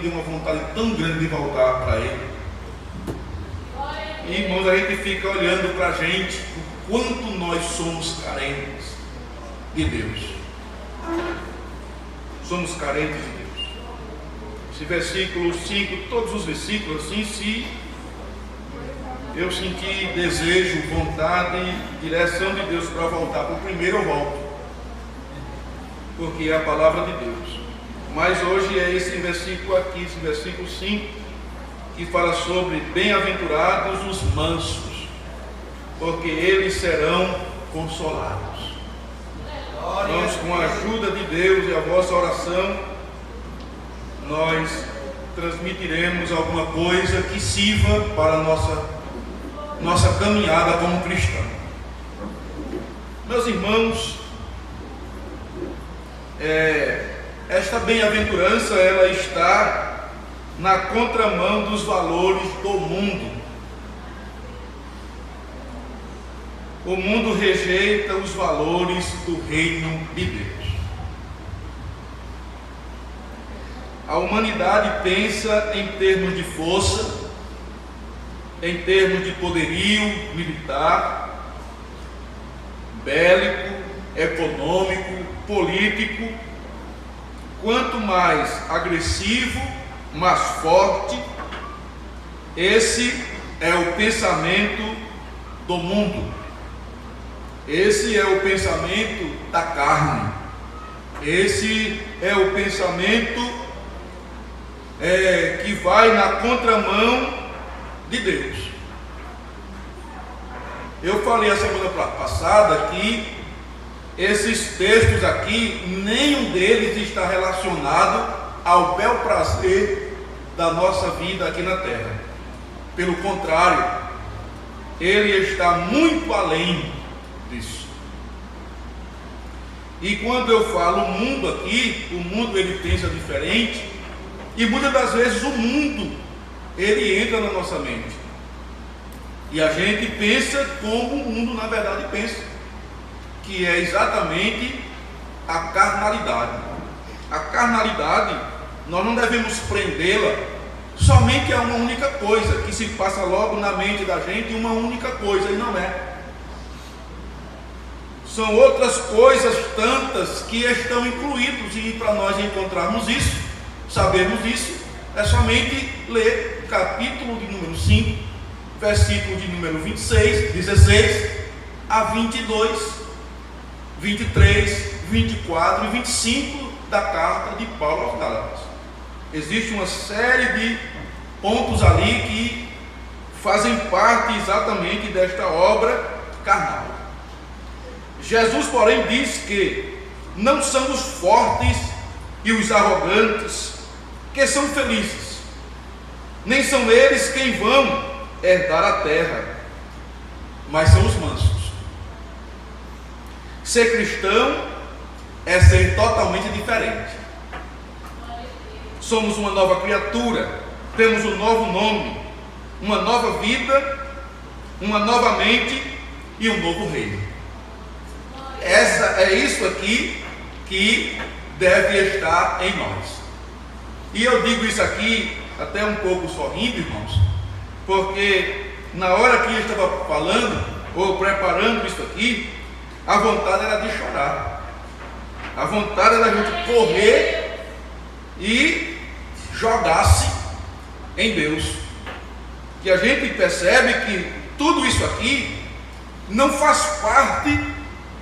deu uma vontade tão grande de voltar para Ele. E, irmãos, a gente fica olhando para a gente, o quanto nós somos carentes de Deus. Somos carentes de Deus. Esse versículo 5, todos os versículos assim, se eu sentir desejo, vontade, direção de Deus para voltar para o primeiro, eu volto, porque é a palavra de Deus. Mas hoje é esse versículo aqui, esse versículo 5, que fala sobre bem-aventurados os mansos, porque eles serão consolados. Nós, com a ajuda de Deus e a vossa oração, nós transmitiremos alguma coisa que sirva para a nossa caminhada como cristão. Meus irmãos, esta bem-aventurança, ela está na contramão dos valores do mundo. O mundo rejeita os valores do reino de Deus. A humanidade pensa em termos de força, em termos de poderio militar, bélico, econômico, político. Quanto mais agressivo, mais forte, esse é o pensamento do mundo. Esse é o pensamento da carne. Esse é o pensamento que vai na contramão de Deus. Eu falei a semana passada que esses textos aqui, nenhum deles está relacionado ao bel prazer da nossa vida aqui na terra. Pelo contrário, ele está muito além disso. E quando eu falo mundo aqui, o mundo ele pensa diferente, e muitas das vezes o mundo ele entra na nossa mente, e a gente pensa como o mundo na verdade pensa, que é exatamente a carnalidade. A carnalidade, nós não devemos prendê-la somente a uma única coisa, que se passa logo na mente da gente, uma única coisa, e não é. São outras coisas tantas que estão incluídos, e para nós encontrarmos isso, sabermos isso, é somente ler o capítulo de número 5, versículo de número 26, 16 a 22, 23, 24 e 25 da carta de Paulo aos Gálatas. Existe uma série de pontos ali que fazem parte exatamente desta obra carnal. Jesus, porém, diz que não são os fortes e os arrogantes que são felizes, nem são eles quem vão herdar a terra, mas são os mansos. Ser cristão é ser totalmente diferente. Somos uma nova criatura, temos um novo nome, uma nova vida, uma nova mente e um novo reino. É isso aqui que deve estar em nós. E eu digo isso aqui até um pouco sorrindo, irmãos, porque na hora que eu estava falando ou preparando isso aqui, a vontade era de chorar. A vontade era a gente correr e jogar-se em Deus. Que a gente percebe que tudo isso aqui não faz parte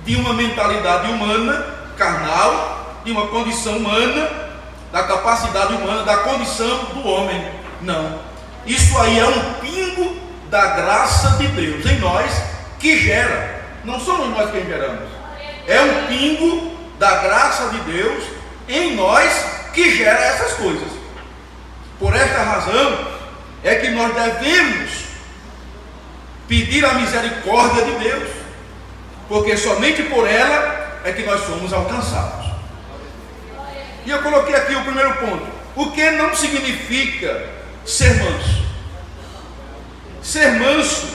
de uma mentalidade humana, carnal, de uma condição humana, da capacidade humana, da condição do homem. Não. Isso aí é um pingo da graça de Deus em nós que gera. Não somos nós quem geramos. É um pingo da graça de Deus em nós que gera essas coisas. Por esta razão é que nós devemos pedir a misericórdia de Deus, porque somente por ela é que nós somos alcançados. E eu coloquei aqui o primeiro ponto. O que não significa ser manso? Ser manso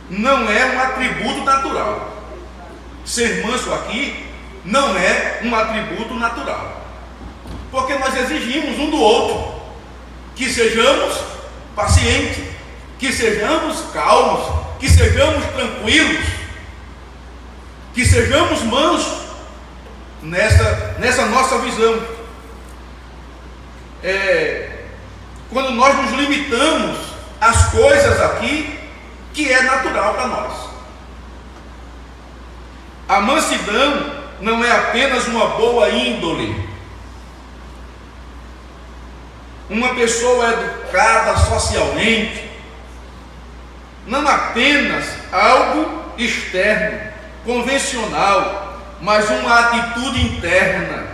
não é um atributo natural. Ser manso aqui não é um atributo natural. Porque nós exigimos um do outro que sejamos pacientes, que sejamos calmos, que sejamos tranquilos, que sejamos mansos nessa nossa visão. Quando nós nos limitamos às coisas aqui que é natural para nós. A mansidão não é apenas uma boa índole, uma pessoa educada socialmente, não apenas algo externo, convencional, mas uma atitude interna,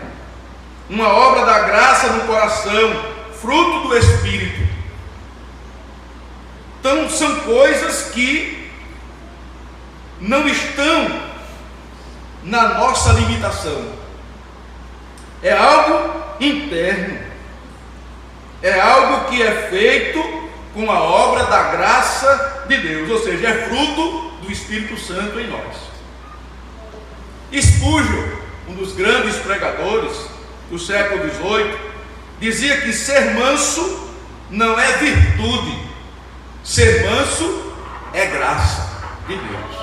uma obra da graça no coração, fruto do Espírito. Então são coisas que não estão na nossa limitação. É algo interno, é algo que é feito com a obra da graça de Deus, ou seja, é fruto do Espírito Santo em nós. Spurgeon, um dos grandes pregadores do século XVIII, dizia que ser manso não é virtude, ser manso é graça de Deus.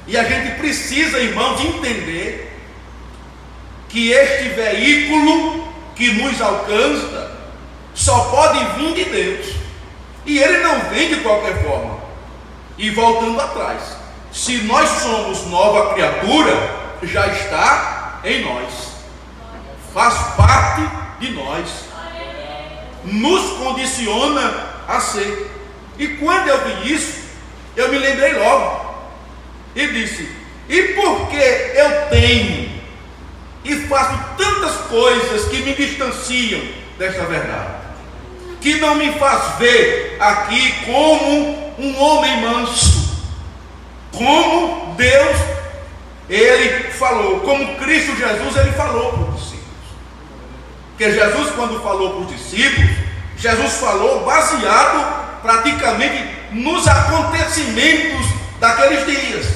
E a gente precisa, irmãos, entender que este veículo que nos alcança só pode vir de Deus, e ele não vem de qualquer forma. E voltando atrás, se nós somos nova criatura, já está em nós, faz parte de nós, nos condiciona a ser. E quando eu vi isso, eu me lembrei logo e disse: e porque eu tenho e faço tantas coisas que me distanciam desta verdade, que não me faz ver aqui como um homem manso, como Deus, Ele falou, como Cristo Jesus, Ele falou para os discípulos. Porque Jesus, quando falou para os discípulos, Jesus falou baseado praticamente nos acontecimentos daqueles dias,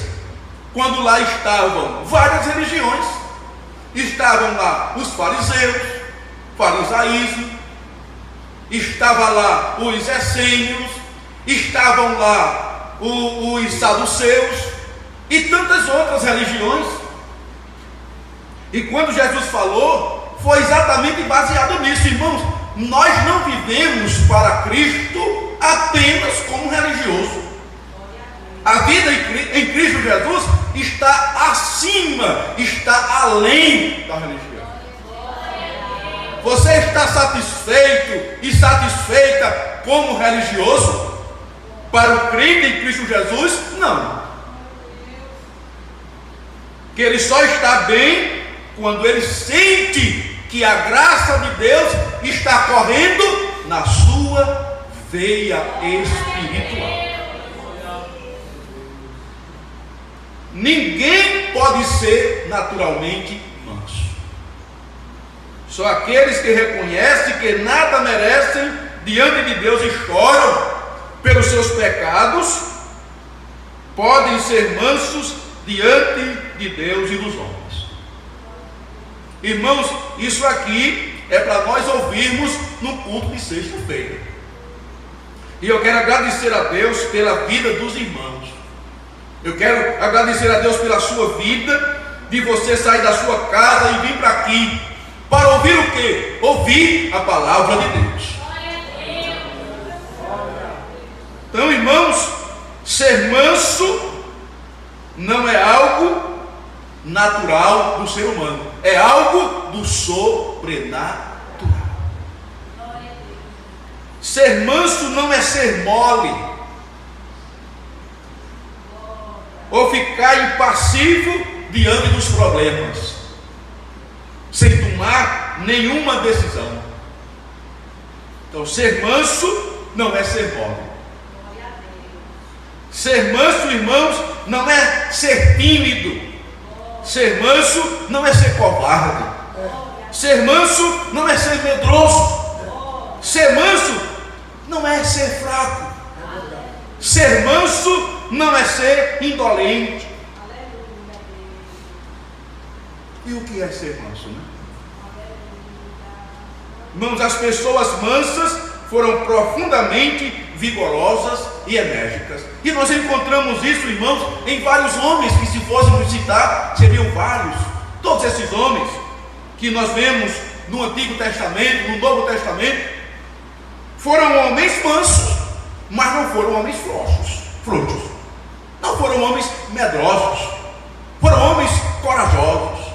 quando lá estavam várias religiões. Estavam lá os fariseus, farisaísmo, estava lá os essênios, estavam lá os saduceus e tantas outras religiões. E quando Jesus falou, foi exatamente baseado nisso, irmãos. Nós não vivemos para Cristo apenas como religioso. A vida em Cristo Jesus está acima, está além da religião. Você está satisfeito e satisfeita como religioso? Para o crente em Cristo Jesus, não. Que ele só está bem quando ele sente que a graça de Deus está correndo na sua veia espiritual. Ninguém pode ser naturalmente manso. Só aqueles que reconhecem que nada merecem diante de Deus e choram pelos seus pecados podem ser mansos diante de Deus e dos homens. Irmãos, isso aqui é para nós ouvirmos no culto de sexta-feira. E eu quero agradecer a Deus pela vida dos irmãos. Eu quero agradecer a Deus pela sua vida, de você sair da sua casa e vir para aqui, para ouvir o quê? Ouvir a palavra de Deus. Então, irmãos, ser manso não é algo natural do ser humano, é algo do sobrenatural. Ser manso não é ser mole, ou ficar impassivo diante dos problemas, sem tomar nenhuma decisão. Então, ser manso não é ser mole. Ser manso, irmãos, não é ser tímido. Ser manso não é ser covarde. Ser manso não é ser medroso. Ser manso não é ser fraco. Ser manso não é ser indolente. E o que é ser manso, né? Irmãos, as pessoas mansas foram profundamente vigorosas e enérgicas. E nós encontramos isso, irmãos, em vários homens, que se fôssemos citar, seriam vários. Todos esses homens que nós vemos no Antigo Testamento, no Novo Testamento, foram homens mansos, mas não foram homens frouxos. Não foram homens medrosos, foram homens corajosos,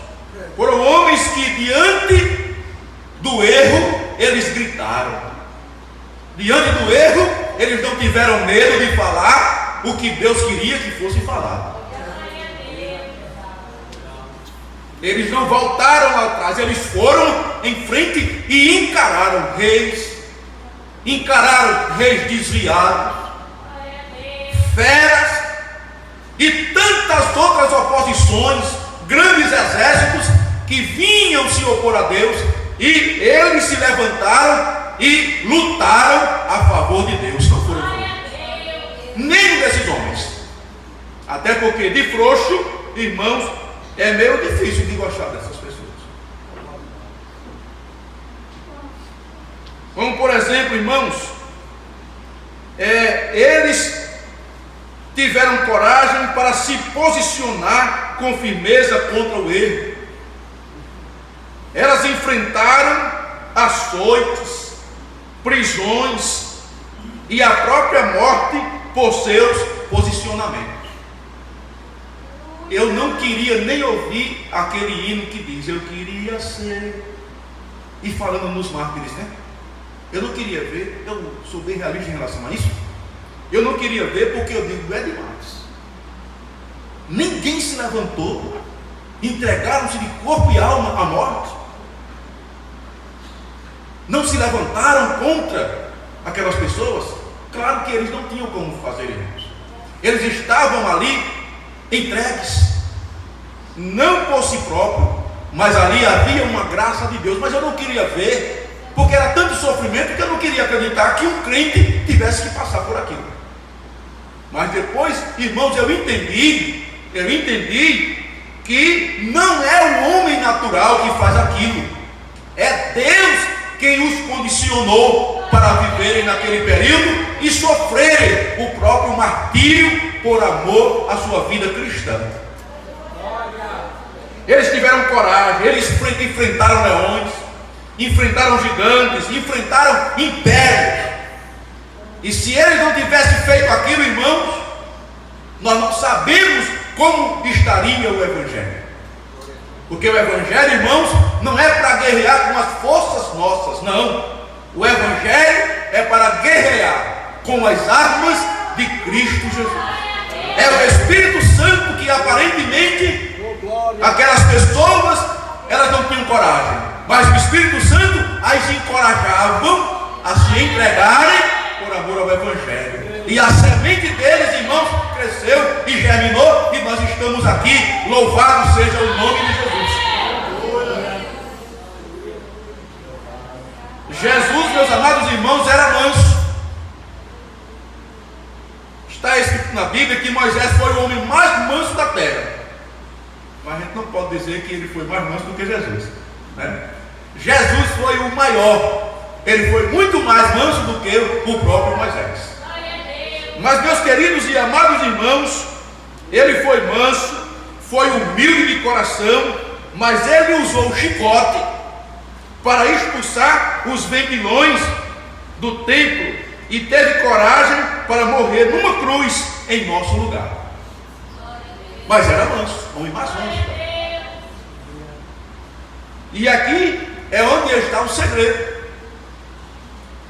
foram homens que diante do erro, eles gritaram. Diante do erro, eles não tiveram medo de falar o que Deus queria que fosse falado. Eles não voltaram atrás, eles foram em frente e encararam reis desviados, feras e tantas outras oposições, grandes exércitos que vinham se opor a Deus, e eles se levantaram e lutaram a favor de Deus. Não foram nenhum desses homens. Até porque de frouxo, irmãos, é meio difícil de gostar dessas pessoas. Como por exemplo, irmãos, eles tiveram coragem para se posicionar com firmeza contra o erro. Elas enfrentaram açoites, prisões e a própria morte por seus posicionamentos. Eu não queria nem ouvir aquele hino que diz: eu queria ser, e falando nos mártires, né? Eu não queria ver, eu sou bem realista em relação a isso. Eu não queria ver porque eu digo, é demais. Ninguém se levantou, entregaram-se de corpo e alma à morte. Não se levantaram contra aquelas pessoas. Claro que eles não tinham como fazer isso. Eles estavam ali entregues, não por si próprio, mas ali havia uma graça de Deus. Mas eu não queria ver, porque era tanto sofrimento que eu não queria acreditar que um crente tivesse que passar por aquilo. Mas depois, irmãos, eu entendi que não é o homem natural que faz aquilo, é Deus quem os condicionou para viverem naquele período e sofrerem o próprio martírio por amor à sua vida cristã. Eles tiveram coragem, eles enfrentaram leões, enfrentaram gigantes, enfrentaram impérios. E se eles não tivessem feito aquilo, irmãos, nós não sabemos como estaria o Evangelho. Porque o Evangelho, irmãos, não é para guerrear com as forças nossas, não. O Evangelho é para guerrear com as armas de Cristo Jesus. É o Espírito Santo que aparentemente aquelas pessoas, elas não tinham coragem, mas o Espírito Santo as encorajavam a se entregarem por amor ao Evangelho. E a semente deles, irmãos, cresceu e germinou, e nós estamos aqui. Louvado seja o nome de Jesus. Jesus, meus amados irmãos, era manso. Está escrito na Bíblia que Moisés foi o homem mais manso da terra. Mas a gente não pode dizer que ele foi mais manso do que Jesus, né? Jesus foi o maior. Ele foi muito mais manso do que o próprio Moisés. Mas, meus queridos e amados irmãos, ele foi manso, foi humilde de coração, mas ele usou o chicote para expulsar os vendilhões do templo e teve coragem para morrer numa cruz em nosso lugar. Mas era manso, homem mais manso. E aqui é onde está o segredo.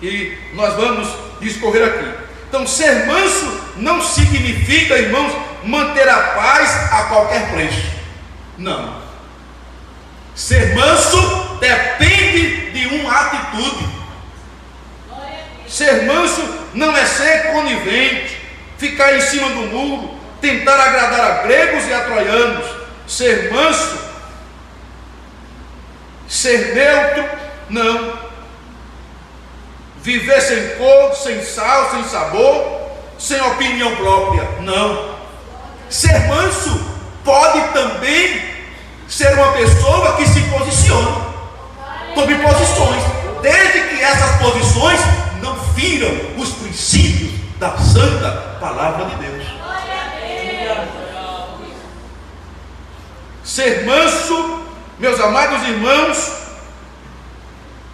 E nós vamos discorrer aqui. Então, ser manso não significa, irmãos, manter a paz a qualquer preço. Não. Ser manso depende de uma atitude. Ser manso não é ser conivente, ficar em cima do muro, tentar agradar a gregos e a troianos. Ser manso, ser neutro, não. Viver sem cor, sem sal, sem sabor, sem opinião própria, não. Ser manso pode também ser uma pessoa que se posiciona, tome posições, desde posições não firam os princípios da santa palavra de Deus. Ser manso, meus amados irmãos,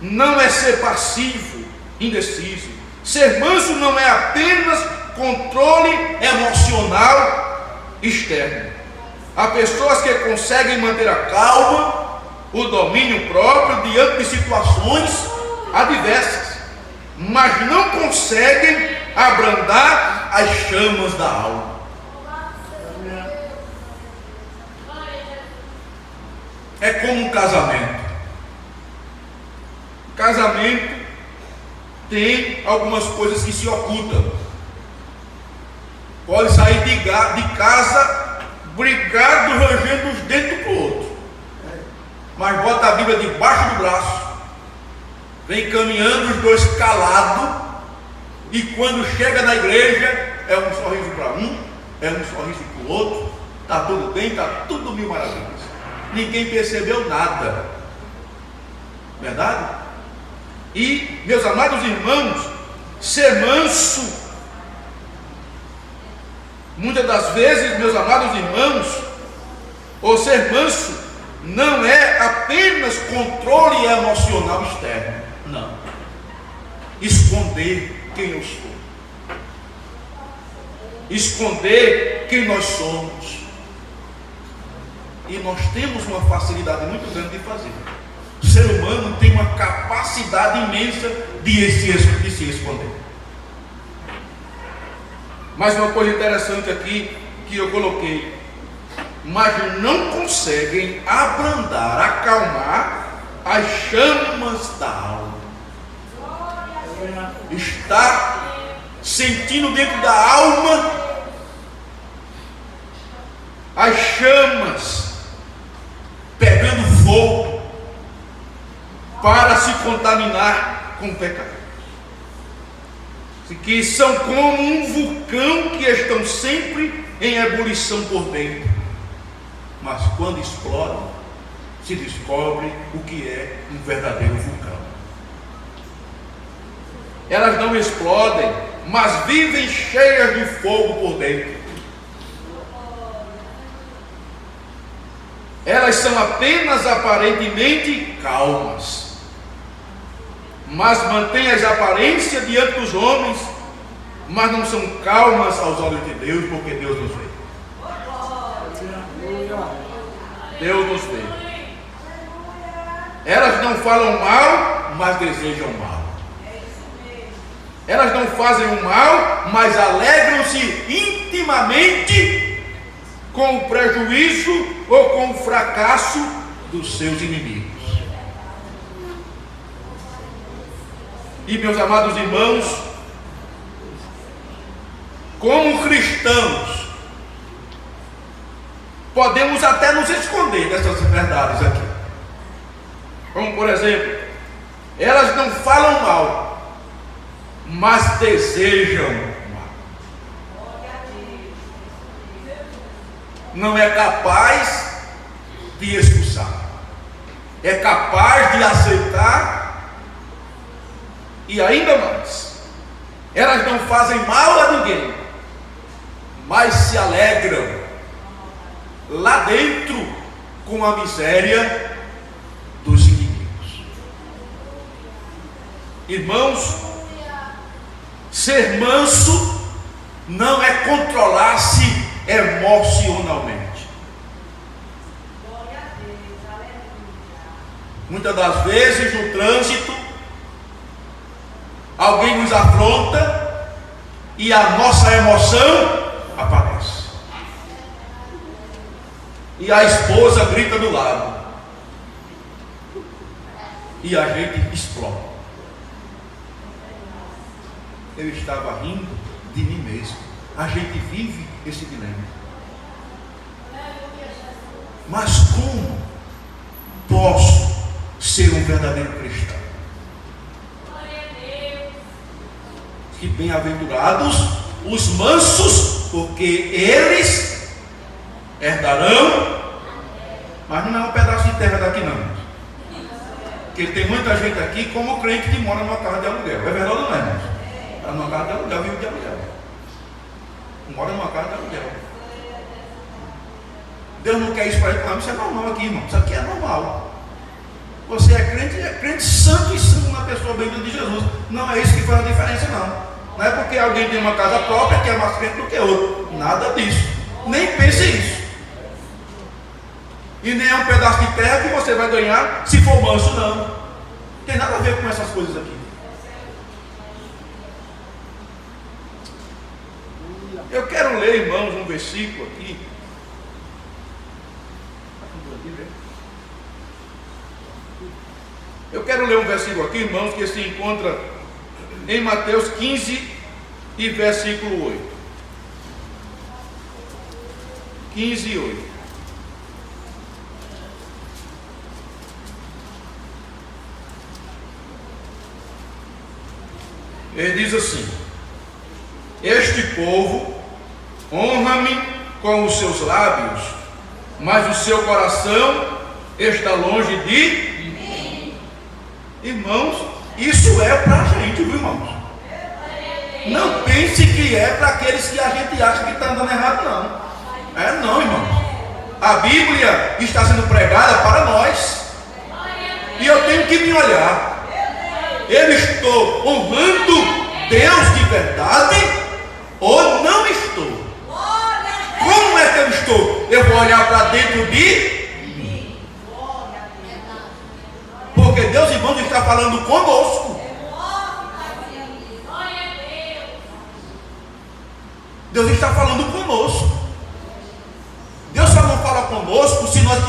não é ser passivo, indeciso. Ser manso não é apenas controle emocional externo. Há pessoas que conseguem manter a calma, o domínio próprio diante de situações adversas, mas não conseguem abrandar as chamas da alma. É como um casamento. Casamento tem algumas coisas que se ocultam. Pode sair de casa brigado, rangendo os dentes para o outro, mas bota a Bíblia debaixo do braço, vem caminhando os dois calados, e quando chega na igreja é um sorriso para um, é um sorriso para o outro, está tudo bem, está tudo mil maravilhas, ninguém percebeu nada, verdade? E, meus amados irmãos, ser manso, muitas das vezes, meus amados irmãos, ou ser manso não é apenas controle emocional externo, não. Esconder quem eu sou, esconder quem nós somos, e nós temos uma facilidade muito grande de fazer. O ser humano tem uma capacidade imensa de se esconder. Mas uma coisa interessante aqui que eu coloquei: mas não conseguem abrandar, acalmar as chamas da alma. Está sentindo dentro da alma as chamas pegando fogo para se contaminar com o pecado, que são como um vulcão que estão sempre em ebulição por dentro, mas quando explodem, se descobre o que é um verdadeiro vulcão. Elas não explodem, mas vivem cheias de fogo por dentro. Elas são apenas aparentemente calmas, mas mantêm as aparências diante dos homens, mas não são calmas aos olhos de Deus, porque Deus nos vê. Deus nos vê. Elas não falam mal, mas desejam mal. Elas não fazem o mal, mas alegram-se intimamente com o prejuízo ou com o fracasso dos seus inimigos. E, meus amados irmãos, como cristãos, podemos até nos esconder dessas verdades aqui. Como, por exemplo, elas não falam mal, mas desejam mal. Não é capaz de expulsar, é capaz de aceitar, e ainda mais, elas não fazem mal a ninguém, mas se alegram lá dentro com a miséria dos inimigos. Irmãos, ser manso não é controlar-se emocionalmente. Muitas das vezes no trânsito, alguém nos afronta e a nossa emoção aparece. E a esposa grita do lado. E a gente explode. Eu estava rindo de mim mesmo. A gente vive esse dilema. Mas como posso ser um verdadeiro cristão? Que bem-aventurados os mansos, porque eles herdarão. Mas não é um pedaço de terra daqui não. Porque tem muita gente aqui como crente que mora numa casa de aluguel. É verdade ou não é, irmãos? Mora numa casa de aluguel, vive de aluguel. Mora numa casa de aluguel. Deus não quer isso para ele. Isso é normal aqui, irmão. Isso aqui é normal. Você é crente santo e santo na pessoa bendita de Jesus. Não é isso que faz a diferença, não. Não é porque alguém tem uma casa própria que é mais crente do que outro. Nada disso. Nem pense isso. E nem é um pedaço de terra que você vai ganhar se for manso, não. Tem nada a ver com essas coisas aqui. Eu quero ler, irmãos, um versículo aqui. Eu quero ler um versículo aqui, irmãos, que se encontra em Mateus 15 e versículo 8. 15 e 8. Ele diz assim: este povo honra-me com os seus lábios, mas o seu coração está longe de mim. Irmãos, isso é para a gente, viu, irmãos? Não pense que é para aqueles que a gente acha que está andando errado, não. É não, irmãos. A Bíblia está sendo pregada para nós. E eu tenho que me olhar. Eu estou honrando Deus de verdade ou não estou? Como é que eu estou? Eu vou olhar para dentro de mim. Porque Deus, irmãos, está falando conosco. Deus está falando conosco. Deus só não fala conosco se nós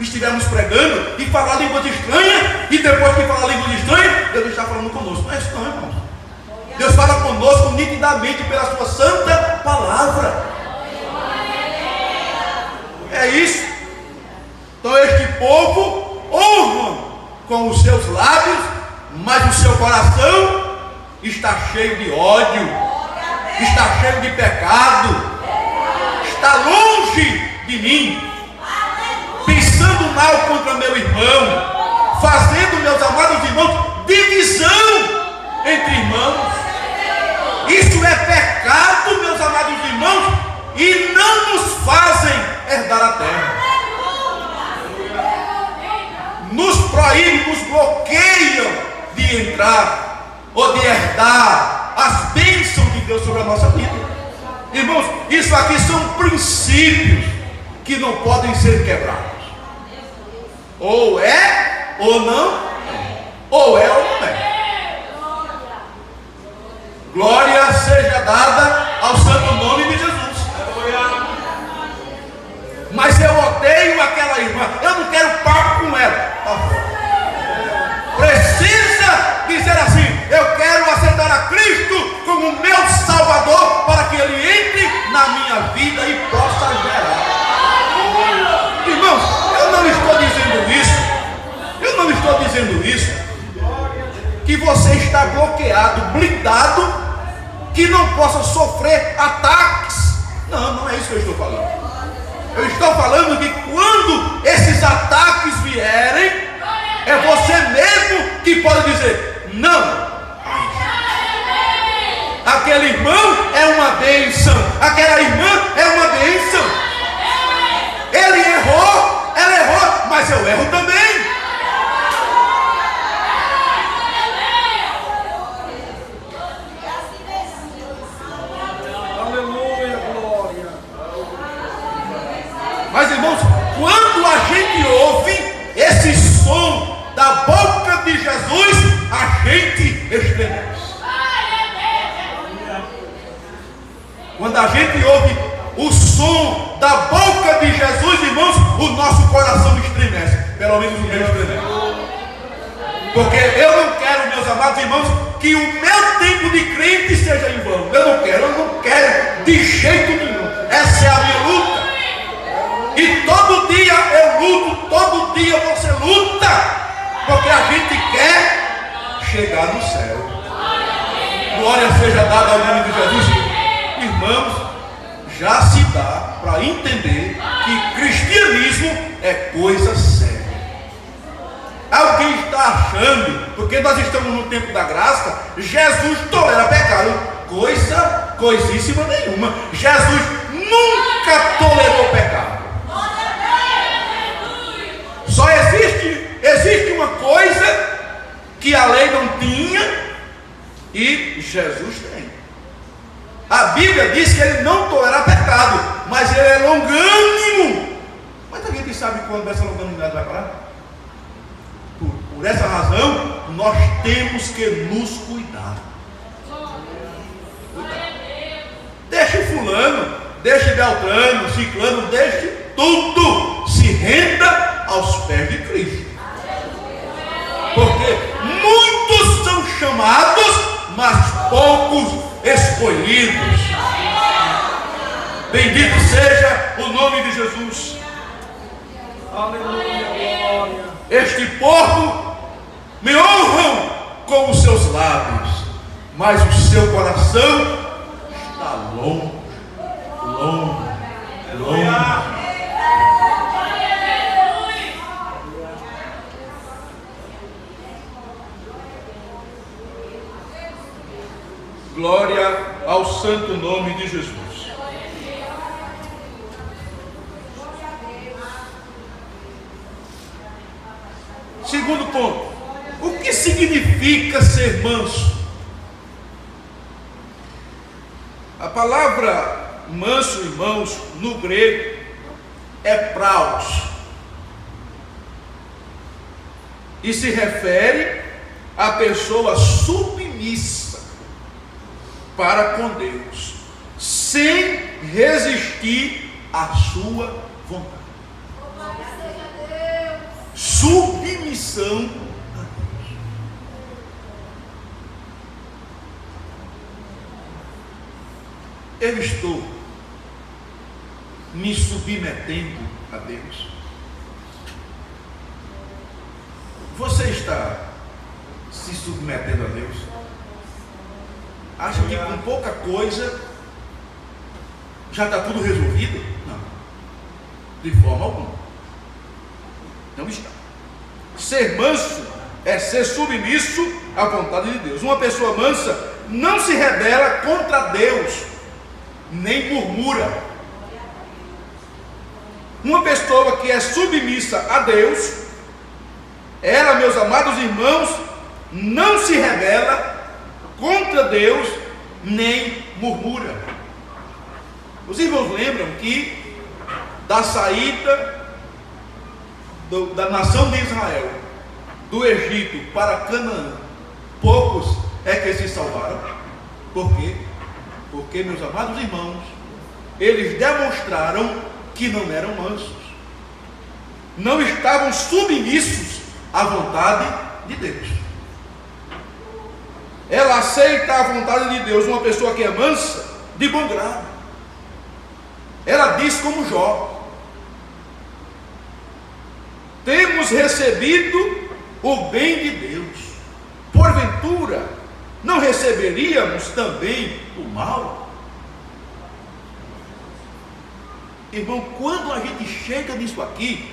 estivermos pregando e falar línguas estranhas, e depois que falar línguas estranhas, Deus está falando conosco. Não é isso não, irmãos. Deus fala conosco nitidamente pela sua santa palavra. É isso. Então este povo honra com os seus lábios, mas o seu coração está cheio de ódio, está cheio de pecado, está longe de mim, pensando mal contra meu irmão, fazendo, meus amados irmãos, divisão entre irmãos. Isso é pecado, meus amados irmãos, e não nos fazem herdar a terra. Nos proíbem, nos bloqueiam de entrar ou de herdar as bênçãos de Deus sobre a nossa vida. Irmãos, isso aqui são princípios que não podem ser quebrados. Ou é ou não é. Ou é ou não é. Glória seja dada ao santo nome de Jesus. Mas eu odeio aquela irmã, eu não quero papo com ela. Precisa dizer assim: eu quero aceitar a Cristo como meu Salvador, para que Ele entre na minha vida e possa gerar. Irmãos, eu não estou dizendo isso, que você está bloqueado, blindado, que não possa sofrer ataques. Não é isso que eu estou falando. Eu estou falando que quando esses ataques vierem, é você mesmo que pode dizer: não, aquele irmão é uma bênção, aquela irmã é uma bênção. Ele errou, ela errou, mas eu erro também. Mas, irmãos, quando a gente ouve esse som da boca de Jesus, a gente estremece. Quando a gente ouve o som da boca de Jesus, irmãos, o nosso coração estremece. Pelo menos o meu estremece. Porque eu não quero, meus amados irmãos, que o meu tempo de crente seja em vão. Eu não quero de jeito nenhum. Essa é a minha luta. E todo dia eu luto, todo dia você luta, porque a gente quer chegar no céu. Glória seja dada ao nome de Jesus. Irmãos, já se dá para entender que cristianismo é coisa séria. Alguém está está achando, porque nós estamos no tempo da graça, Jesus tolera pecado, coisíssima nenhuma. Jesus nunca tolerou pecado. Só existe uma coisa que a lei não tinha e Jesus tem. A Bíblia diz que ele não tolera pecado, mas ele é longânimo. Mas a gente sabe quando essa longanimidade vai parar? Por essa razão, nós temos que nos cuidar. Deixe fulano, deixe Beltrano, Ciclano, deixe tudo. Se renda aos pés de Cristo. Porque muitos são chamados, mas poucos escolhidos. Bendito seja o nome de Jesus. Aleluia. Este povo me honram com os seus lábios, mas o seu coração está longe. Glória ao santo nome de Jesus. Segundo ponto, o que significa ser manso? A palavra manso, irmãos, no grego é praus e se refere à pessoa submissa para com Deus, sem resistir à sua vontade. Submissão a Deus. Eu estou me submetendo a Deus. Você está se submetendo a Deus? Acha que com pouca coisa já está tudo resolvido? Não, de forma alguma. Não está. Ser manso é ser submisso à vontade de Deus. Uma pessoa mansa não se rebela contra Deus, nem murmura. Uma pessoa que é submissa a Deus, ela, meus amados irmãos, não se rebela contra Deus, nem murmura. Os irmãos lembram que da saída da nação de Israel do Egito para Canaã, poucos é que se salvaram. Por quê? Porque, meus amados irmãos, eles demonstraram que não eram mansos, não estavam submissos à vontade de Deus. Ela aceita a vontade de Deus. Uma pessoa que é mansa, de bom grado, ela diz como Jó: temos recebido o bem de Deus, porventura não receberíamos também o mal? Irmão, quando a gente chega nisso aqui,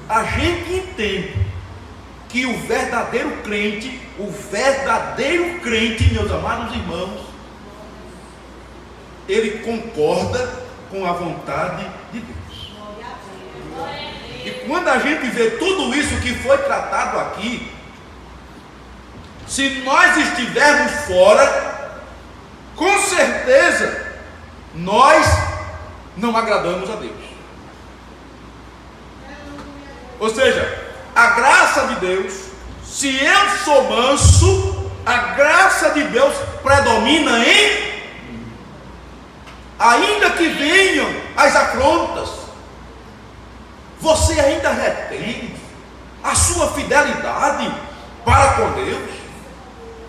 a gente entende que o verdadeiro crente, meus amados irmãos, ele concorda com a vontade de Deus. E quando a gente vê tudo isso que foi tratado aqui, se nós estivermos fora, com certeza nós não agradamos a Deus. Ou seja, a graça de Deus, se eu sou manso, a graça de Deus predomina em mim. Ainda que venham as afrontas, você ainda retém a sua fidelidade para com Deus,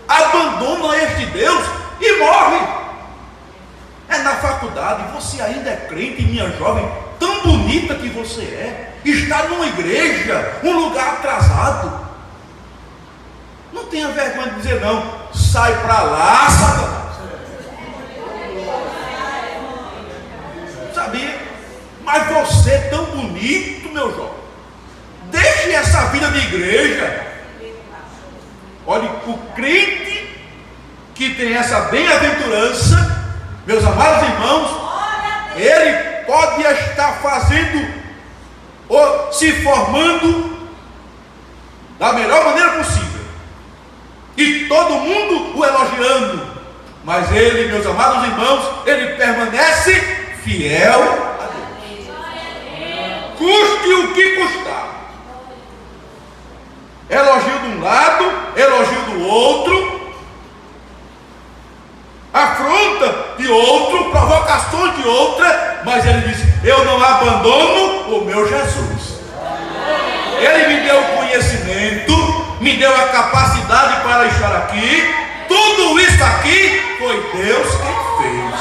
abandona este Deus e morre. É na faculdade, você ainda é crente, minha jovem, tão bonita que você é, está numa igreja, um lugar atrasado. Não tenha vergonha de dizer não, sai para lá, Satanás. Sabia? Mas você é tão bonito, meu jovem, deixe essa vida de igreja, Olha, o crente que tem essa bem-aventurança, meus amados irmãos, ele pode estar fazendo ou se formando da melhor maneira possível, e todo mundo o elogiando, mas ele, meus amados irmãos, ele permanece fiel a Deus, custe o que custar. Elogio de um lado, elogio do outro, afronta de outro, provocações de outra, mas ele diz: eu não abandono o meu Jesus. Ele me deu o conhecimento, me deu a capacidade para estar aqui. Tudo isso aqui foi Deus quem fez.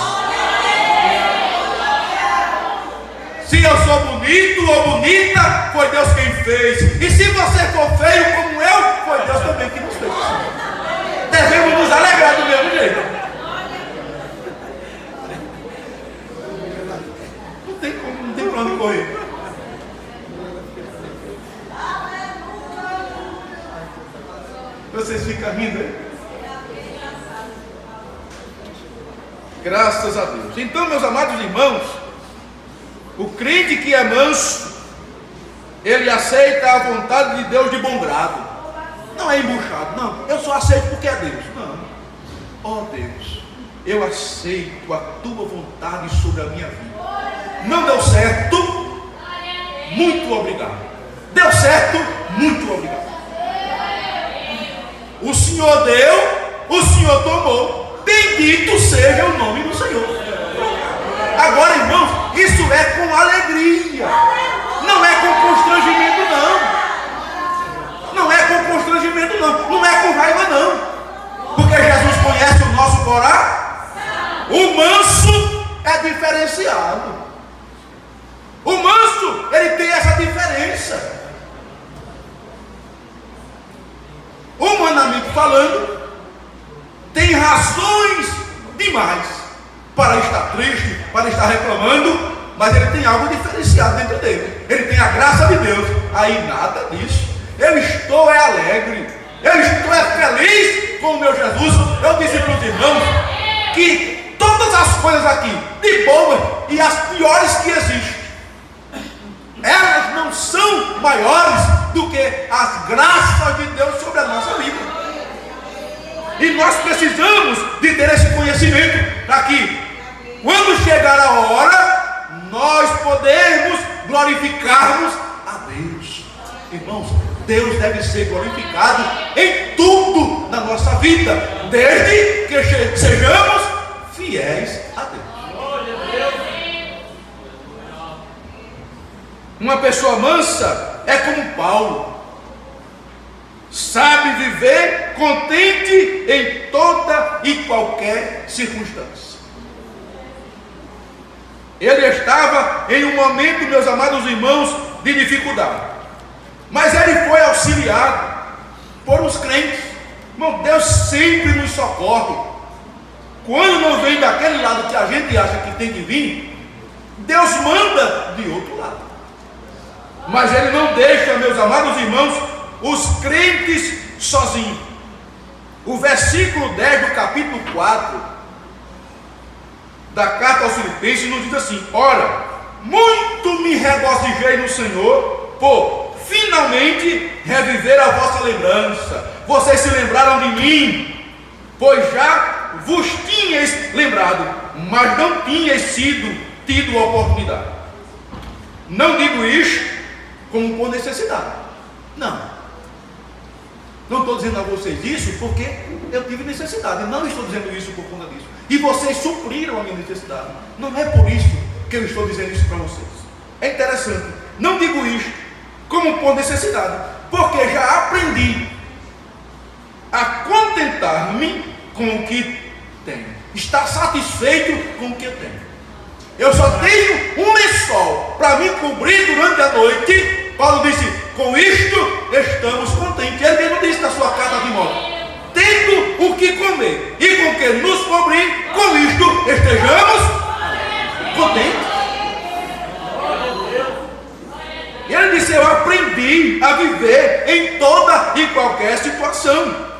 Se eu sou bonito ou bonita, foi Deus quem fez. E se você for feio como eu, foi Deus também que nos fez. Devemos nos alegrar do mesmo jeito. Não tem para onde correr. Vocês ficam rindo, hein? Graças a Deus. Então, meus amados irmãos, o crente que é manso, ele aceita a vontade de Deus de bom grado. Não é embuchado, não. Eu só aceito porque é Deus. Não. Ó Deus, eu aceito a tua vontade sobre a minha vida. Não deu certo? Muito obrigado. Deu certo? Muito obrigado. O Senhor deu, o Senhor tomou. Bendito seja o nome do Senhor. Agora, irmãos, isso é com alegria. Não é com constrangimento, não. Não é com constrangimento, não. Não é com raiva, não. Porque Jesus conhece o nosso coração. O manso é diferenciado. O manso, ele tem essa diferença. Humanamente falando, tem razões demais para estar triste, para estar reclamando, mas ele tem algo diferenciado dentro dele. Ele tem a graça de Deus. Aí nada disso. Eu estou alegre. Eu estou feliz com o meu Jesus. Eu disse para os irmãos que todas as coisas aqui, de boas e as piores que existem, elas não são maiores do que as graças de Deus sobre a nossa vida. E nós precisamos de ter esse conhecimento para que, quando chegar a hora, nós podemos glorificarmos a Deus. Irmãos, Deus deve ser glorificado em tudo na nossa vida, desde que sejamos fiéis a Deus. Uma pessoa mansa é como Paulo, sabe viver contente em toda e qualquer circunstância. Ele estava em um momento, meus amados irmãos, de dificuldade, mas ele foi auxiliado por uns crentes. Irmão, Deus sempre nos socorre. Quando não vem daquele lado que a gente acha que tem que vir, Deus manda de outro lado. Mas ele não deixa, meus amados irmãos, os crentes sozinhos. O versículo 10 do capítulo 4 da carta aos Filipenses nos diz assim: ora, muito me regozijei no Senhor, por finalmente reviver a vossa lembrança. Vocês se lembraram de mim, pois já vos tinhais lembrado, mas não tinhais tido oportunidade. Não digo isto como por necessidade. Não estou dizendo a vocês isso porque eu tive necessidade. Não estou dizendo isso por conta disso. E vocês supriram a minha necessidade. Não é por isso que eu estou dizendo isso para vocês. É interessante. Não digo isto como por necessidade, porque já aprendi a contentar-me com o que tenho. Estar satisfeito com o que eu tenho. Eu só tenho um lençol para me cobrir durante a noite. Paulo disse: com isto estamos contentes. Ele mesmo disse na sua carta de Timóteo: tendo o que comer e com o que nos cobrir, com isto estejamos contentes. E ele disse: eu aprendi a viver em toda e qualquer situação.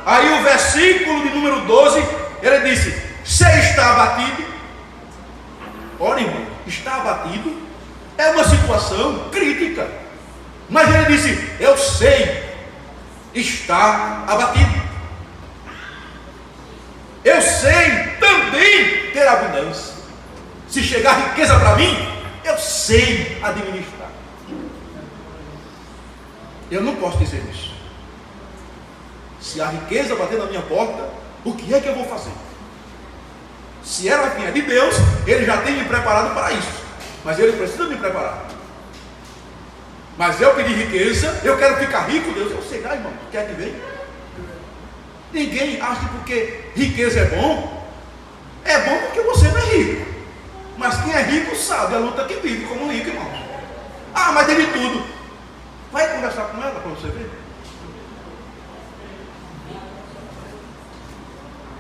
aí o versículo de número 12, ele disse: você está abatido? Olha, irmão, está abatido é uma situação crítica, mas ele disse: eu sei estar abatido, eu sei também ter abundância. Se chegar riqueza para mim, eu sei administrar. Eu não posso dizer isso. Se a riqueza bater na minha porta, o que é que eu vou fazer? Se ela vier de Deus, Ele já tem me preparado para isso, mas Ele precisa me preparar. Mas eu pedi riqueza, eu quero ficar rico, Deus, eu sei lá, irmão, quer que venha? Ninguém acha que porque riqueza é bom porque você não é rico. Mas quem é rico sabe a luta que vive como rico, irmão. Ah, mas teve tudo. Vai conversar com ela para você ver.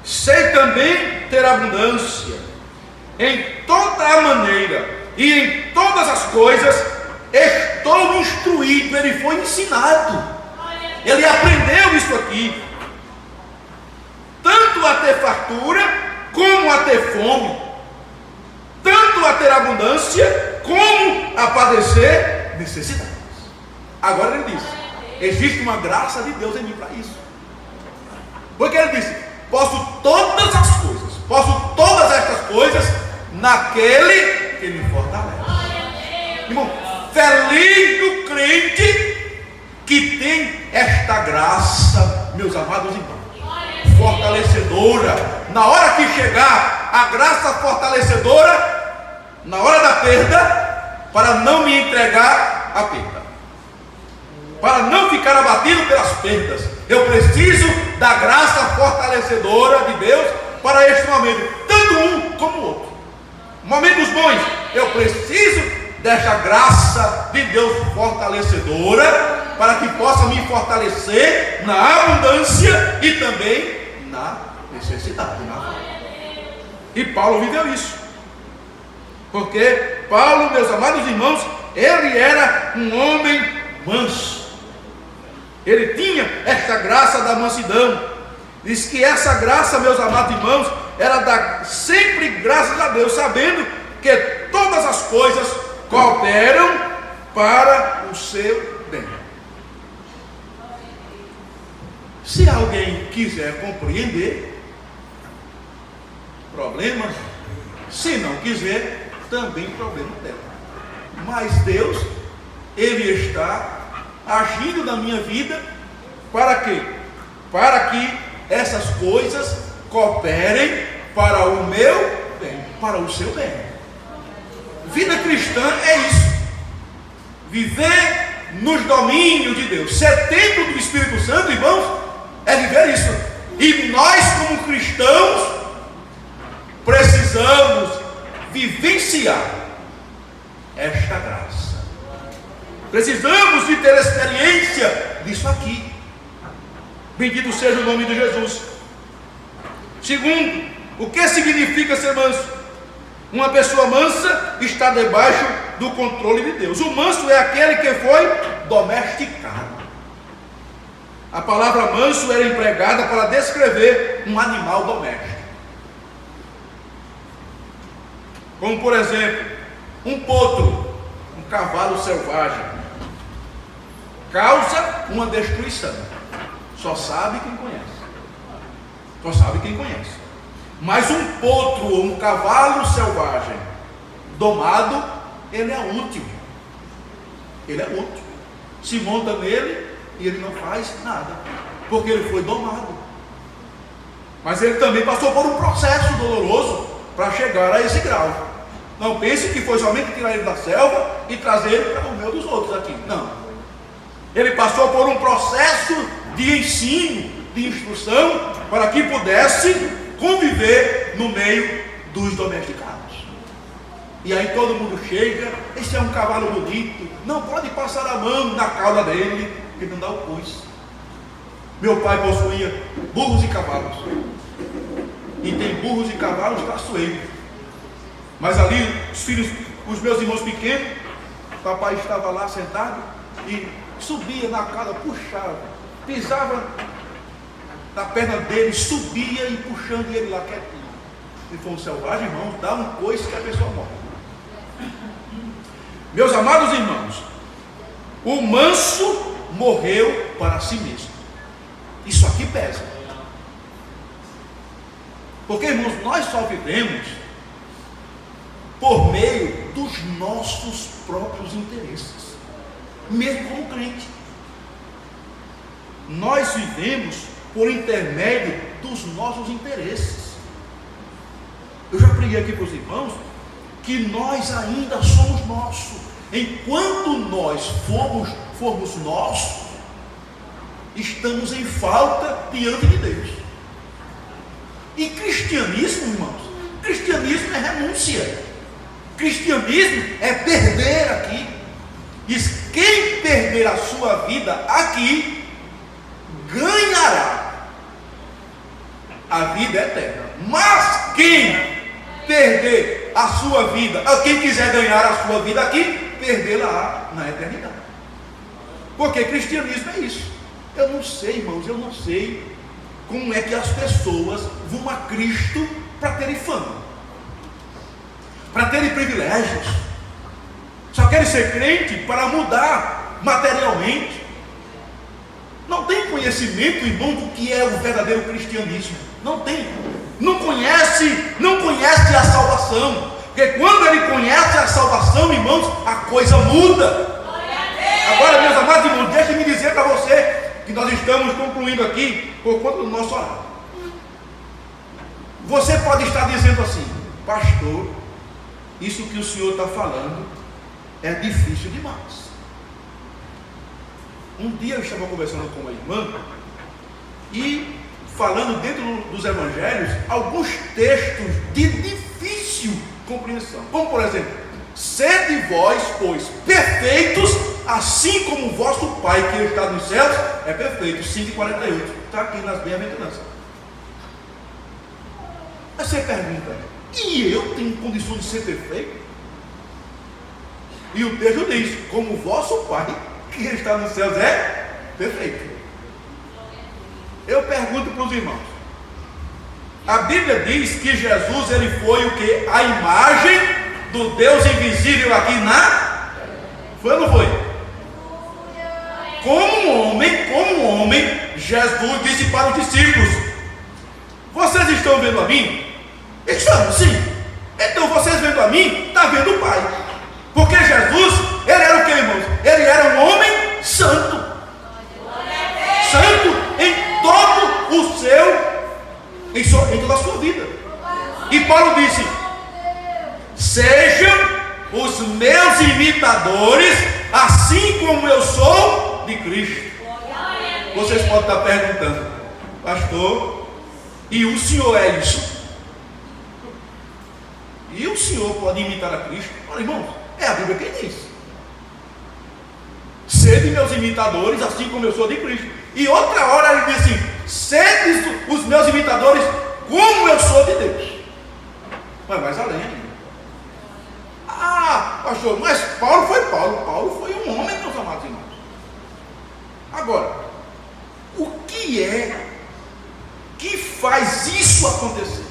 Sei também ter abundância em toda a maneira e em todas as coisas estou instruído. Ele foi ensinado, ele aprendeu isso aqui, tanto a ter fartura como a ter fome, tanto a ter abundância como a padecer necessidades. Agora ele diz: existe uma graça de Deus em mim para isso, porque ele disse: posso todas as coisas, posso todas estas coisas naquele que me fortalece. Irmão, feliz do crente que tem esta graça, meus amados irmãos, fortalecedora. Na hora que chegar a graça fortalecedora, na hora da perda, para não me entregar à perda, para não ficar abatido pelas perdas, eu preciso da graça fortalecedora de Deus para este momento, tanto um como o outro. Momentos bons, eu preciso desta graça de Deus fortalecedora para que possa me fortalecer na abundância e também na necessidade. E Paulo viveu isso, porque Paulo, meus amados irmãos, ele era um homem manso. Ele tinha esta graça da mansidão. Diz que essa graça, meus amados irmãos, era dar sempre graças a Deus, sabendo que todas as coisas cooperam para o seu bem. Se alguém quiser compreender, problema. Se não quiser, também problema dela. Mas Deus, Ele está agindo na minha vida para quê? Para que essas coisas cooperem para o meu bem, para o seu bem. Vida cristã é isso. Viver nos domínios de Deus, ser templo do Espírito Santo, irmãos, é viver isso. E nós, como cristãos, precisamos vivenciar esta graça. Precisamos de ter experiência disso aqui. Bendito seja o nome de Jesus. Segundo, o que significa ser manso? Uma pessoa mansa está debaixo do controle de Deus. O manso é aquele que foi domesticado. A palavra manso era empregada para descrever um animal doméstico. Como por exemplo, um potro, um cavalo selvagem, causa uma destruição. Só sabe quem conhece. Só sabe quem conhece. Mas um potro ou um cavalo selvagem domado, ele é útil. Ele é útil. Se monta nele e ele não faz nada, porque ele foi domado. Mas ele também passou por um processo doloroso para chegar a esse grau. Não pense que foi somente tirar ele da selva e trazer ele para o meio dos outros aqui. Não. Ele passou por um processo de ensino, de instrução, para que pudesse conviver no meio dos domesticados. E aí todo mundo chega: esse é um cavalo bonito, não pode passar a mão na cauda dele, que não dá o coice. Meu pai possuía burros e cavalos, e tem burros e cavalos traiçoeiros. Mas ali, os meus irmãos pequenos, papai estava lá sentado e subia na cauda, puxava, pisava da perna dele, subia e puxando ele lá quietinho. Se for um selvagem, irmão, dá um coice que a pessoa morre. Meus amados irmãos, o manso morreu para si mesmo. Isso aqui pesa. Porque, irmãos, nós só vivemos por meio dos nossos próprios interesses, mesmo como crente. Nós vivemos por intermédio dos nossos interesses. Eu já preguei aqui para os irmãos que nós ainda somos nossos. Enquanto nós formos nossos, estamos em falta diante de Deus. E cristianismo, irmãos, cristianismo é renúncia. Cristianismo é perder aqui. Diz: quem perder a sua vida aqui, ganhará a vida eterna. Mas quem perder a sua vida, quem quiser ganhar a sua vida aqui, perdê-la na eternidade. Porque cristianismo é isso. Eu não sei, irmãos, eu não sei como é que as pessoas vão a Cristo para terem fama, para terem privilégios. Só querem ser crente para mudar materialmente. Não tem conhecimento, irmão, do que é o verdadeiro cristianismo. Não tem. Não conhece a salvação. Porque quando ele conhece a salvação, irmãos, a coisa muda. Agora, meus amados irmãos, deixe-me dizer para você que nós estamos concluindo aqui por conta do nosso horário. Você pode estar dizendo assim: pastor, isso que o senhor está falando é difícil demais. Um dia eu estava conversando com uma irmã e falando dentro dos evangelhos alguns textos de difícil compreensão, como por exemplo: sede vós, pois, perfeitos, assim como o vosso Pai que está nos céus é perfeito. 5:48, está aqui nas bem-aventuranças. Aí você pergunta: e eu tenho condições de ser perfeito? E o texto diz: como o vosso Pai que está nos céus é perfeito. Eu pergunto para os irmãos: a Bíblia diz que Jesus, ele foi o que? A imagem do Deus invisível aqui na... Foi ou não foi? Como um homem, Jesus disse para os discípulos: vocês estão vendo a mim? Estamos, sim. Então vocês vendo a mim, está vendo o Pai. Porque Jesus, ele era o que, irmãos? Ele era um homem santo. Santo em todo o em toda a sua vida. E Paulo disse: sejam os meus imitadores, assim como eu sou de Cristo. Vocês podem estar perguntando: pastor, e o senhor é isso? E o senhor pode imitar a Cristo? Olha, irmãos, é a Bíblia quem diz: sede meus imitadores, assim como eu sou de Cristo. E outra hora ele diz assim: sede os meus imitadores, como eu sou de Deus. Mas mais além ainda. Ah, pastor, mas Paulo foi um homem, meus amados irmãos. Agora, o que é que faz isso acontecer?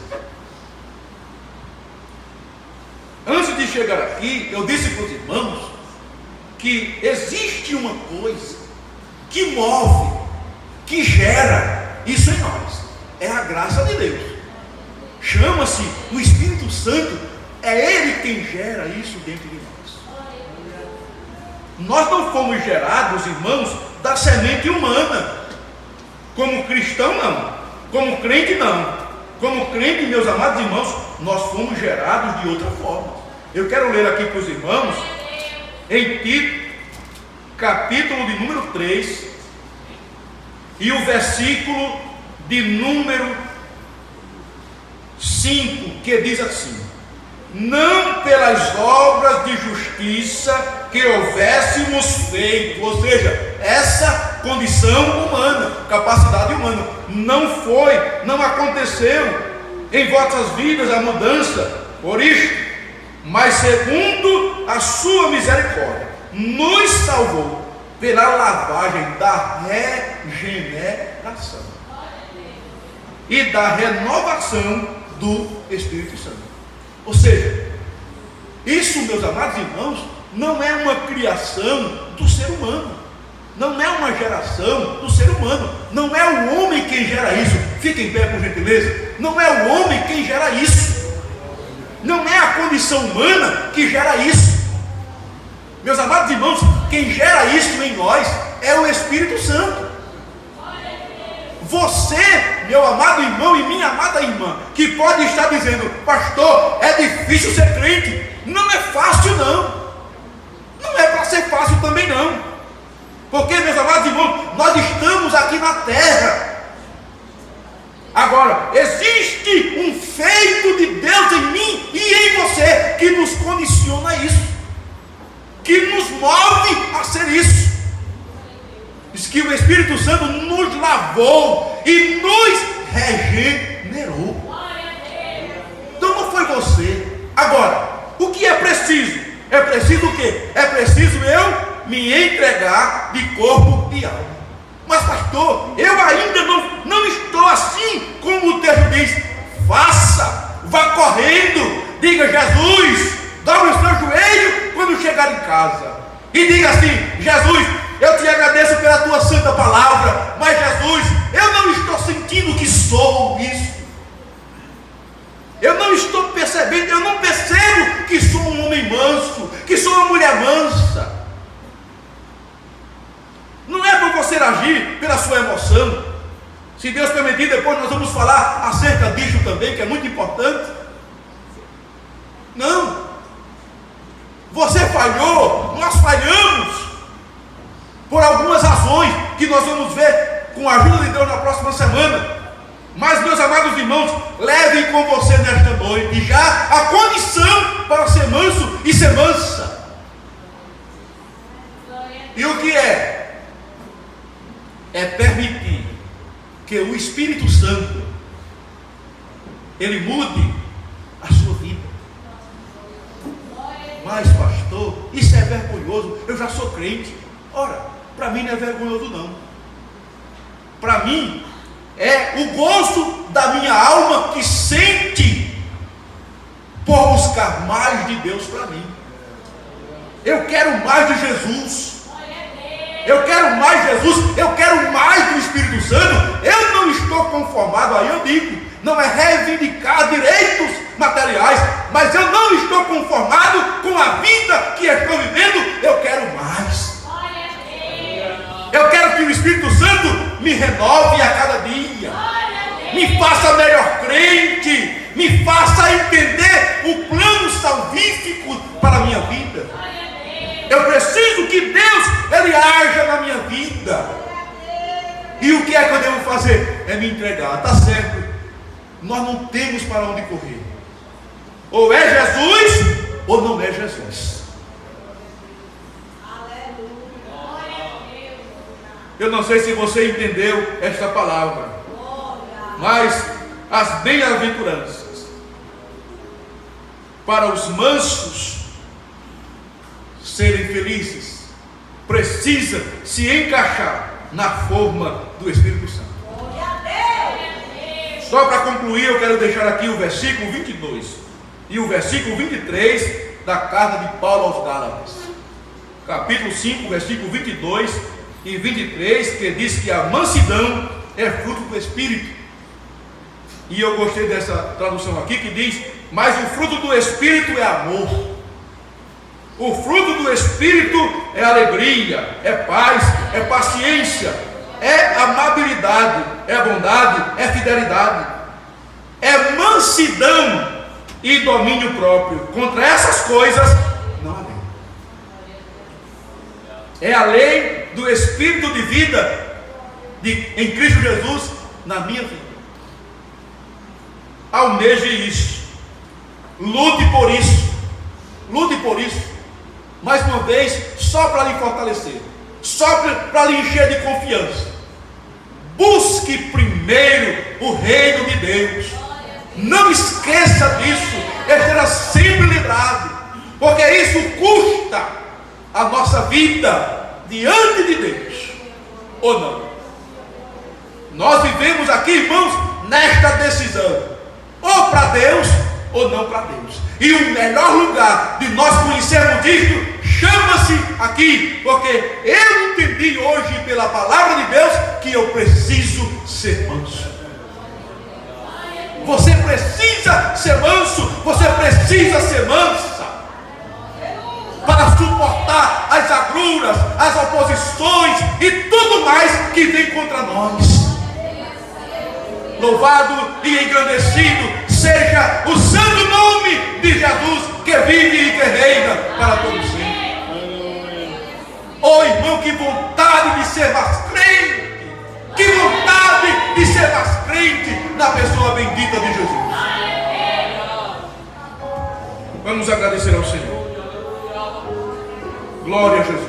Antes de chegar aqui, eu disse para os irmãos que existe uma coisa que move, que gera isso em nós. É a graça de Deus. Chama-se o Espírito Santo. É Ele quem gera isso dentro de nós. Nós não fomos gerados, irmãos, da semente humana. Como cristão, não. Como crente, não. Como crente, meus amados irmãos, nós fomos gerados de outra forma. Eu quero ler aqui para os irmãos, em Tito, capítulo de número 3, e o versículo de número 5, que diz assim: não pelas obras de justiça que houvéssemos feito, ou seja, essa condição humana, capacidade humana, não aconteceu em vossas vidas a mudança, por isto, mas segundo a sua misericórdia, nos salvou pela lavagem da regeneração. e da renovação do Espírito Santo. Ou seja, isso, meus amados irmãos, não é uma criação do ser humano, não é uma geração do ser humano, não é o homem quem gera isso. Fique em pé, por gentileza. Não é o homem quem gera isso, não é a condição humana que gera isso. Meus amados irmãos, quem gera isso em nós é o Espírito Santo. Você, meu amado irmão e minha amada irmã, que pode estar dizendo: pastor, é difícil ser crente. Não é fácil, não. Não é para ser fácil também, não. Porque, meus amados irmãos, nós estamos aqui na terra. Agora, existe um feito de Deus em mim e em você que nos condiciona a isso, que nos move a ser isso. Diz que o Espírito Santo nos lavou e nos regenerou. Então não foi você. Agora, o que é preciso? É preciso o quê? É preciso eu me entregar de corpo e alma. Mas pastor, eu ainda não estou assim como o texto diz. Faça, vá correndo, diga: Jesus, dobre o seu joelho quando chegar em casa e diga assim: Jesus, eu te agradeço pela tua santa palavra, mas Jesus, eu não estou sentindo que sou isso. Eu não estou percebendo, eu não percebo que sou um homem manso, que sou uma mulher mansa. Não é para você agir pela sua emoção. Se Deus permitir, depois nós vamos falar acerca disso também, que é muito importante. Não. Você falhou, nós falhamos, por algumas razões que nós vamos ver com a ajuda de Deus na próxima semana. Mas, meus amados irmãos, levem com você nesta noite já a condição para ser manso e ser mansa. E o que é? É permitir que o Espírito Santo ele mude a sua vida. Mas pastor, isso é vergonhoso, eu já sou crente. Ora, para mim não é vergonhoso não. Para mim é o gozo da minha alma que sente por buscar mais de Deus para mim. Eu quero mais de Jesus. Eu quero mais de Jesus, eu quero mais do Espírito Santo. Eu não estou conformado, aí eu digo, não é reivindicar direitos materiais, mas eu não estou conformado com a vida que estou vivendo. Eu quero mais. Eu quero que o Espírito Santo me renove a cada dia, me faça melhor crente, me faça entender o plano salvífico para a minha vida. Eu preciso que Deus ele haja na minha vida. E o que é que eu devo fazer? É me entregar. Está certo, nós não temos para onde correr. Ou é Jesus ou não é Jesus. Eu não sei se você entendeu esta palavra, mas as bem-aventuranças para os mansos serem felizes precisa se encaixar na forma do Espírito Santo. Só para concluir, eu quero deixar aqui o versículo 22 e o versículo 23 da carta de Paulo aos Gálatas, capítulo 5, versículo 22 e 23, que diz que a mansidão é fruto do Espírito. E eu gostei dessa tradução aqui que diz: mas o fruto do Espírito é amor. O fruto do Espírito é alegria, é paz, é paciência, é amabilidade, é bondade, é fidelidade, é mansidão e domínio próprio. Contra essas coisas não há lei. É a lei do Espírito de vida em Cristo Jesus na minha vida. Almeje isso, lute por isso, lute por isso. Mais uma vez, só para lhe fortalecer, só para lhe encher de confiança. Busque primeiro o reino de Deus. Não esqueça disso, esteja sempre lembrado, porque isso custa a nossa vida diante de Deus, ou não? Nós vivemos aqui, irmãos, nesta esta decisão, ou para Deus ou não para Deus. E o melhor lugar de nós conhecermos isto chama-se aqui, porque eu entendi hoje pela palavra de Deus que eu preciso ser manso. Você precisa ser manso, você precisa ser mansa para suportar as agruras, as oposições e tudo mais que vem contra nós. Louvado e engrandecido seja o santo nome de Jesus, que vive e que reina para todos sempre. Oh irmão, que vontade de ser mais crente, que vontade de ser mais crente na pessoa bendita de Jesus. Vamos agradecer ao Senhor. Glória a Jesus.